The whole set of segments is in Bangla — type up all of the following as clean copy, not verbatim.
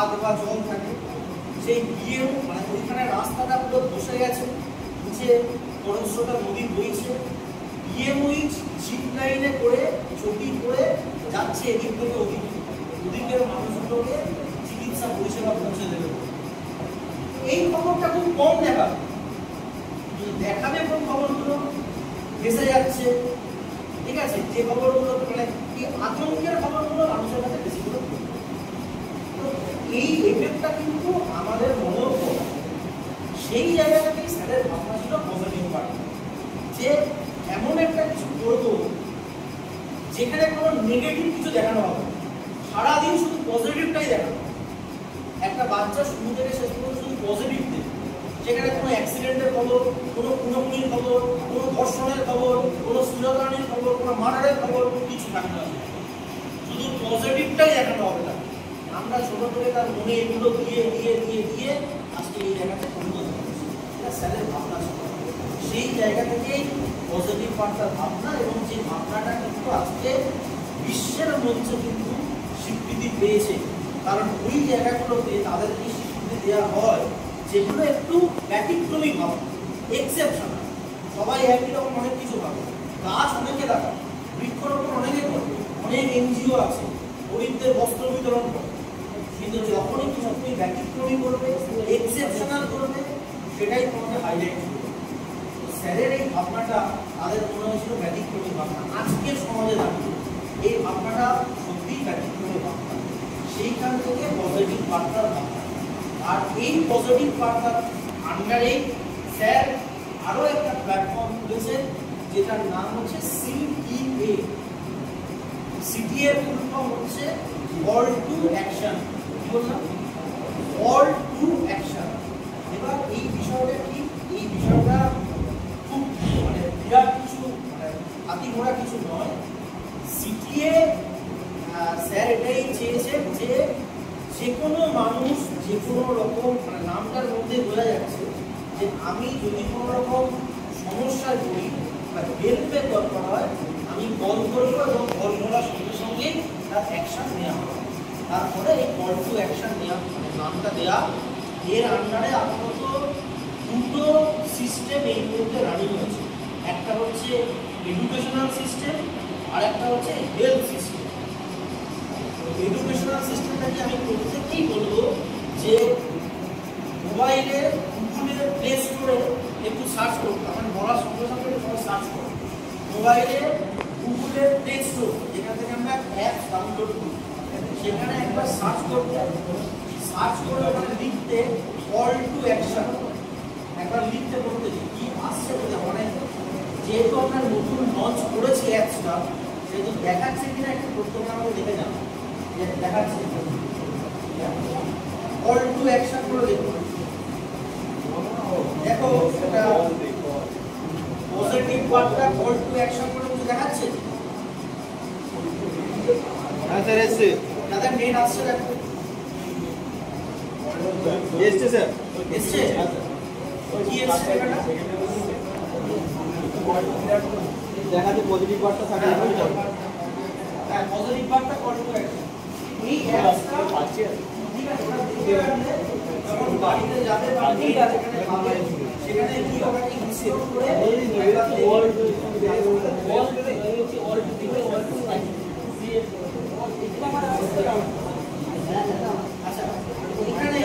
খাদ বা জল থাকে, সেই বিএমও মানে ওইখানে রাস্তাটা পুরো বসে গেছে, নিচে খরস্রোতা নদী বইছে, বিএমওই জিপ লাইনে করে চটি করে যাচ্ছে এদিক থেকে ওদিকে, ওদিকের মানুষগুলোকে চিকিৎসা পরিষেবা পৌঁছে দেবে। এই খবরটা খুব কম দেখাবে, দেখাবে কোন খবরগুলো ভেসে যাচ্ছে, ঠিক আছে, যে খবরগুলো মানে এই আতঙ্কের খবরগুলো মানুষের কাছে বেশি করে। তো এই এফেক্টটা কিন্তু আমাদের মনের উপর, সেই জায়গা থেকেই স্যারের ভাবনা ছিল পজিটিভ পার্ট, যে এমন একটা কিছু করবো যেখানে কোনো নেগেটিভ কিছু দেখানো হবে, সারাদিন শুধু পজিটিভটাই দেখানো। একটা বাচ্চা শুরু থেকে শেষ পর্যন্ত শুধু পজিটিভ দেবে, সেখানে কোনো অ্যাক্সিডেন্টের খবর, কোনো খুনোখুনির খবর, কোনো ধর্ষণের খবর, কোনো শ্লীলতাহানির খবর, কোনো মার্ডারের খবর কিছু থাকবে না, শুধু পজিটিভটাই দেখানো হবে না। আমরা ছোট থেকে তার মনে এগুলো দিয়ে দিয়ে দিয়ে দিয়ে আজকে এই জায়গাতে পরিণত হয়েছি, এটা স্যারের ভাবনা ছিল। সেই জায়গা থেকেই পজিটিভ পার্টটার ভাবনা, এবং যে ভাবনাটা কিন্তু আজকে বিশ্বের মঞ্চে কিন্তু স্বীকৃতি পেয়েছে, কারণ ওই জায়গাগুলোতে তাদেরকে স্বীকৃতি দেওয়া হয় যেগুলো একটু ব্যতিক্রমী ভাবনা, এক্সেপশনাল। সবাই একই রকম অনেক কিছু ভাবে, গাছ অনেকে লাগায়, বৃক্ষরোপণ অনেকে করে, অনেক এনজিও আছে, গরিবদের বস্ত্র বিতরণ করে, কিন্তু যখনই কিছু তুমি ব্যতিক্রমী করবে, এক্সেপশনাল করবে, সেটাই তোমাকে হাইলাইট করবে। স্যারের এই ভাবনাটা তাদের মনে হয়েছিল ব্যতিক্রমী ভাবনা, আজকের সমাজে দাঁড়িয়ে এই ভাবনাটা সত্যিই ব্যতিক্রমী ভাবনা, সেইখান থেকে পজিটিভ বার্তার ভাবনা। আর এই পজিটিভ বার্তার আন্ডারে স্যার আরো একটা প্ল্যাটফর্ম খুলেছে, যেটার নাম হচ্ছে সিটিএ। সিটিএ ফুল ফর্ম হচ্ছে কল টু অ্যাকশন। কি বললাম? Call to action. এবার এই বিষয়টা কি, এই বিষয়টা খুব মানে বিরাট কিছু, মানে হাতি ঘোড়া কিছু নয়। সিটিএ স্যার এটাই চেয়েছেন যে যে কোনো মানুষ যে কোনো রকম, মানে নামটার মধ্যে বোঝা যাচ্ছে যে আমি যদি কোনো রকম সমস্যায় পড়ি বা হেল্পের দরকার হয়, আমি কল করবো এবং কল করার সঙ্গে সঙ্গে তার অ্যাকশন নেওয়া হবে। তারপরে এই কল টু অ্যাকশন নেওয়া, মানে নামটা দেওয়া, এর আন্ডারে আপাতত দুটো সিস্টেম এই মুহূর্তে রানিং হচ্ছে। একটা হচ্ছে এডুকেশনাল সিস্টেম, আর একটা হচ্ছে হেলথ সিস্টেম। এডুকেশনাল সিস্টেমটাকে আমি প্রত্যেককেই বলবো যে মোবাইলে গুগলের প্লে স্টোরে একটু সার্চ করতে, আমার বলার সঙ্গে সঙ্গে সবাই সার্চ করো। মোবাইলে গুগলের প্লে স্টোর, যেখান থেকে আমরা অ্যাপস ডাউনলোড করি, সেখানে একবার সার্চ করতে, সার্চ করে ওখানে লিখতে কল টু অ্যাকশন, একবার লিখতে বলতে কি আসছে বলে, মানে যেহেতু আমরা নতুন লঞ্চ করেছি অ্যাপসটা, সেহেতু দেখাচ্ছে কিনা একটু প্রত্যেকে আমাকে দেখে যাবো, দেখাচ্ছে কল টু অ্যাকশন করে দেখুন। দেখো এটা পজিটিভ ওয়ার্ডটা কল টু অ্যাকশন করে কিছু দেখাচ্ছে। হ্যাঁ স্যার, এসছে। তাদের মেন আসছে, দেখো এসছে স্যার, এসছে। কি এসছে এটা? দেখাচ্ছে পজিটিভ ওয়ার্ডটা থাকে। হ্যাঁ, পজিটিভ ওয়ার্ডটা কল টু অ্যাকশন। এই অ্যাপসটা আছে, ঠিক আছে, ওটা দেখে রাখলে যখন বাড়িতে যাবে বা সেখানে পাবে, সেখানে কি ওখানে ইনস্টল করে আচ্ছা, এখানে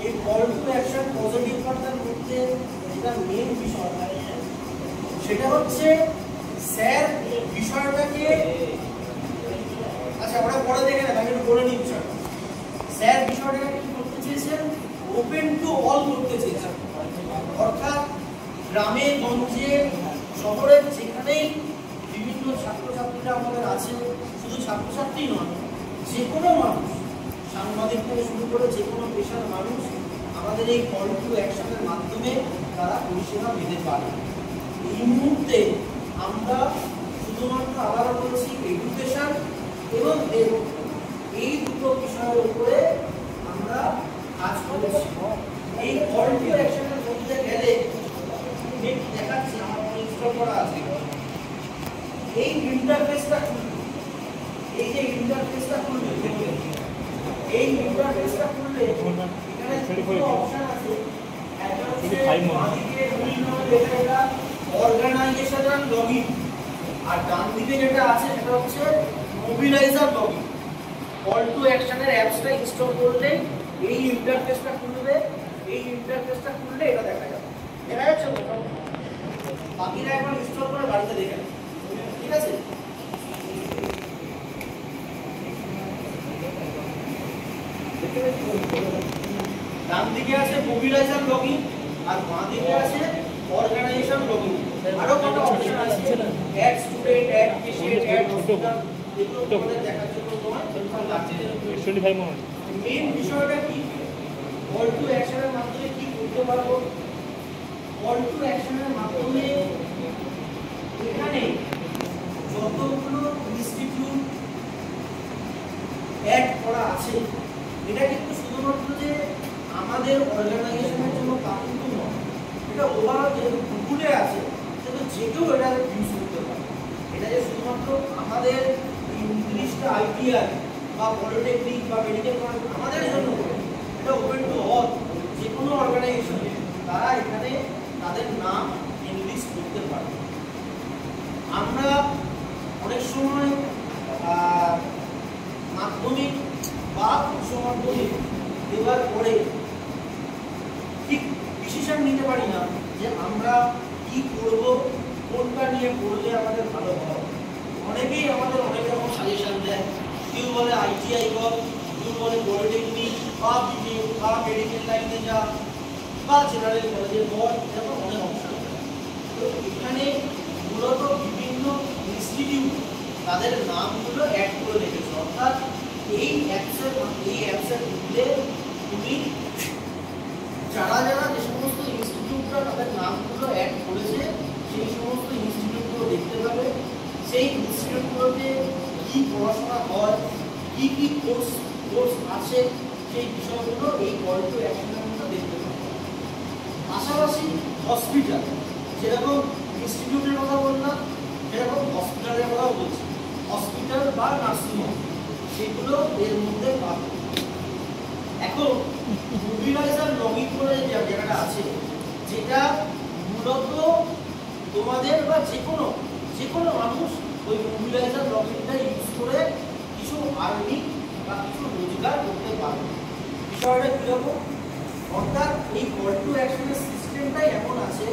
এই কল টু অ্যাকশন পজিটিভ ওয়ার্ডটার মধ্যে যেটা মেন বিষয় সেটা হচ্ছে স্যার বিষয়টাকে, আচ্ছা ওরা পরে দেখে নেন, আমি একটু বলে নিই বিষয়টা। স্যার বিষয়টাকে কি করতে চেয়েছেন, ওপেন টু অল করতে চেয়েছেন, অর্থাৎ গ্রামে গঞ্জে শহরের যেখানেই বিভিন্ন ছাত্রছাত্রীরা আমাদের আছে, শুধু ছাত্রছাত্রী নয়, যে কোনো মানুষ, সাংবাদিক থেকে শুরু করে যে কোনো পেশার মানুষ আমাদের এই কল টু অ্যাকশনের মাধ্যমে তারা পরিষেবা পেতে পারে। এই মুহূর্তে আমরা শুধুমাত্র আলাদা বলছি এডুকেশন এবং হেলথ, এই দুটো বিষয়ের উপরে আমরা কাজ করছি। এই কল টু অ্যাকশনের মধ্যে গেলে দেখাচ্ছি, আমার ইনস্টল করা আছে, এই ইন্টারফেসটা খুলবে, এই যে ইন্টারফেসটা খুলবে, এই ইন্টারফেসটা খুললে এখানে দুটো অপশন আছে, একটা হচ্ছে বাঁদিকে নীল রঙে লেখা এটা অর্গানাইজেশন এন্ড লগইন, আর ডান দিকে যেটা আছে সেটা হচ্ছে মোবিলাইজার লগইন। কল টু অ্যাকশনের অ্যাপসটা ইনস্টল করলে এই ইন্টারফেসটা খুলবে, এই ইন্টারফেসটা খুললে এটা দেখা যাবে। দেখা যাচ্ছে তো? বাকিটা এখন ইনস্টল করে বাড়িতে দেখে নেন, ঠিক আছে? ডান দিকে আছে মোবিলাইজার লগইন আর বাঁ দিকে আছে অর্গানাইজেশন লগইন। আরো কত অপশন আছে, add student, add patient, add hospital, এগুলো তোমাদের দেখার জন্য তোমার 25 মনে হয়। মেইন বিষয়টা কি, কল টু অ্যাকশনের মাধ্যমে কি করতে পারবো? কল টু অ্যাকশনের মাধ্যমে এখানে যতগুলো ইনস্টিটিউট অ্যাড করা আছে, এটা কিন্তু শুধুমাত্র যে আমাদের অর্গানাইজেশনের জন্য তা কিন্তু নয়, এটা ওভারঅল যেহেতু গুগলে আছে সেহেতু যে কেউ এটা ইউজ করতে পারে। এটা যে শুধুমাত্র আমাদের নির্দিষ্ট আইটিআই বা পলিটেকনিক বা মেডিকেল কলেজ আমাদের জন্য, এটা ওপেন টু অল, যে কোনো অর্গানাইজেশন তারা এখানে তাদের নাম এনলিস্ট করতে পারে। আমরা অনেক সময় মাধ্যমিক বা উচ্চ মাধ্যমিক দেওয়ার পরে ঠিক ডিসিশন নিতে পারি না যে আমরা কি করব, কোনটা নিয়ে পড়লে আমাদের ভালো হবে। অনেকেই আমাদের অনেক রকম সাজেশন দেয়, কেউ বলে আইটিআই কর, কেউ বলে পলিটেকনিক বা বিএ বা মেডিকেল লাইনে যা বা জেনারেল কলেজের পর, এরকম অনেক অপশন। তো এখানে মূলত বিভিন্ন ইনস্টিটিউট তাদের নামগুলো অ্যাড করে রেখেছে, অর্থাৎ এই অ্যাপসের মধ্যে তুমি যারা যারা যে সমস্ত ইনস্টিটিউটরা তাদের নামগুলো অ্যাড করেছে সেই সমস্ত ইনস্টিটিউটগুলো দেখতে পাবে। সেই ইনস্টিটিউটগুলোতে কি পড়াশোনা হয়, কি কি কোর্স আছে, সেই বিষয়গুলো এই কল টু অ্যাকশনের মধ্যে দেখতে পাবে। পাশাপাশি হসপিটাল, যেরকম ইনস্টিটিউটের কথা বললাম সেরকম হসপিটালের কথাও বলছি, হসপিটাল বা নার্সিংহোম সেগুলো এর মধ্যে পাবে। এখন মোবিলাইজার লগইন করে যে জায়গাটা আছে, যেটা মূলত তোমাদের বা যে কোনো মানুষ ওই মোবিলাইজার লগইনটা ইউজ করে কিছু আর্নিং বা কিছু রোজগার করতে পারবে। বিষয়টা কিরকম, অর্থাৎ এই কল টু অ্যাকশনের সিস্টেমটাই এমন আছে,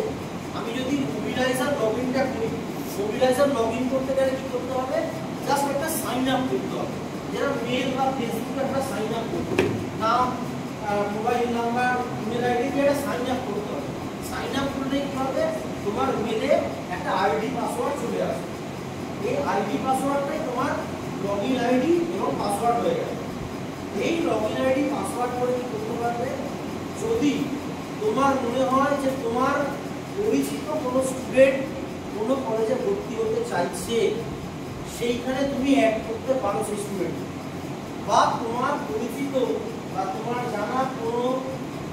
আমি যদি মোবিলাইজার লগইনটা করি, মোবিলাইজার লগইন করতে গেলে কি করতে হবে, জাস্ট একটা সাইন আপ করতে হবে। যারা মেল বা ফেসবুকে একটা সাইন আপ করতে হবে, নাম, মোবাইল নাম্বার, ইমেল আইডি দিয়ে একটা সাইন আপ করতে হবে। সাইন আপ করলে কি হবে, তোমার মেলে একটা আইডি পাসওয়ার্ড চলে আসবে। এই আইডি পাসওয়ার্ডটাই তোমার লগইন আইডি এবং পাসওয়ার্ড হয়ে গেল। এই লগইন আইডি পাসওয়ার্ড করে কি করতে পারবে, যদি তোমার মনে হয় যে তোমার পরিচিত কোনো স্টুডেন্ট কোনো কলেজে ভর্তি হতে চাইছে, সেইখানে তুমি অ্যাড করতে পারো সেই স্টুডেন্ট, বা তোমার পরিচিত বা তোমার জানা কোনো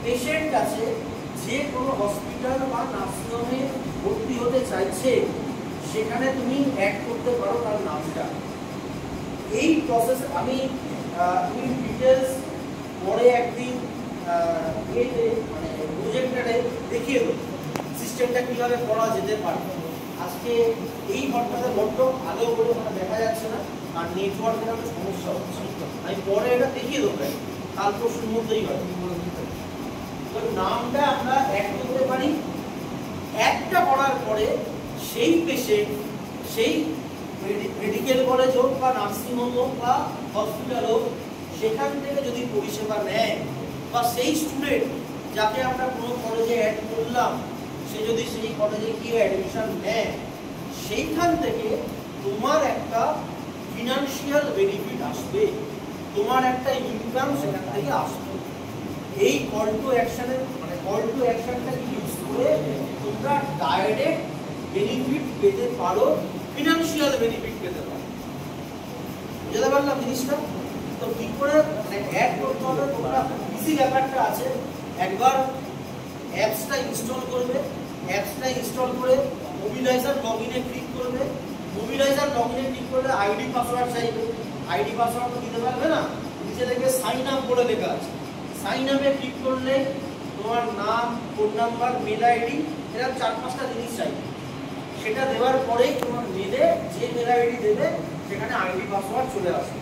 পেশেন্ট আছে যে কোনো হসপিটাল বা নার্সিংহোমে ভর্তি হতে চাইছে, সেখানে তুমি অ্যাড করতে পারো তার নামটা। এই প্রসেস আমি ডিটেলস পরে একদিন মানে প্রজেক্টরে দেখিয়ে দেবো সিস্টেমটা কিভাবে করা যেতে পারে। আজকে এই ঘরটাতে বড্ড আলো বলে দেখা যাচ্ছে না, আর নেটওয়ার্কের একটা সমস্যা হচ্ছে, আমি পরে এটা দেখিয়ে দেবো, কাল পরশুর মধ্যেই হয়। তো নামটা আমরা অ্যাড করতে পারি, একটা করার পরে সেই পেশেন্ট সেই মেডিকেল কলেজ হোক বা নার্সিংহোম হোক বা হসপিটাল হোক, সেখান থেকে যদি পরিষেবা নেয়, বা সেই স্টুডেন্ট যাকে আমরা কোনো কলেজে অ্যাড করলাম সে যদি সেই কলেজে গিয়ে অ্যাডমিশন নেয়, সেইখান থেকে তোমার একটা ফিনান্সিয়াল বেনিফিট আসবে, তোমার একটা ইনকাম সেখান থেকে আসবে। এই কল টু অ্যাকশনের মানে কল টু অ্যাকশনটা ইউজ করে তোমরা ডাইরেক্ট বেনিফিট পেতে পারো, ফিনান্সিয়াল বেনিফিট পেতে পারো। বুঝতে পারলাম জিনিসটা? তো কি করে মানে অ্যাড করতে হবে, তোমরা ইজি ব্যাপারটা আছে। একবার অ্যাপসটা ইনস্টল করবে, অ্যাপসটা ইনস্টল করে মোবিলাইজার লগইনে ক্লিক করবে, মোবিলাইজার লগইনে ক্লিক করলে আইডি পাসওয়ার্ড চাইবে, আইডি পাসওয়ার্ড তো দিতে পারবে না, নিচে দেখবে সাইন আপ বলে লেখা আছে, সাইন আপে ক্লিক করলে তোমার নাম, ফোন নাম্বার, মেল আইডি এরকম 4-5টা জিনিস চাই। সেটা দেওয়ার পরেই তোমার মেলে যে মেল আইডি দেবে সেখানে আইডি পাসওয়ার্ড চলে আসবে।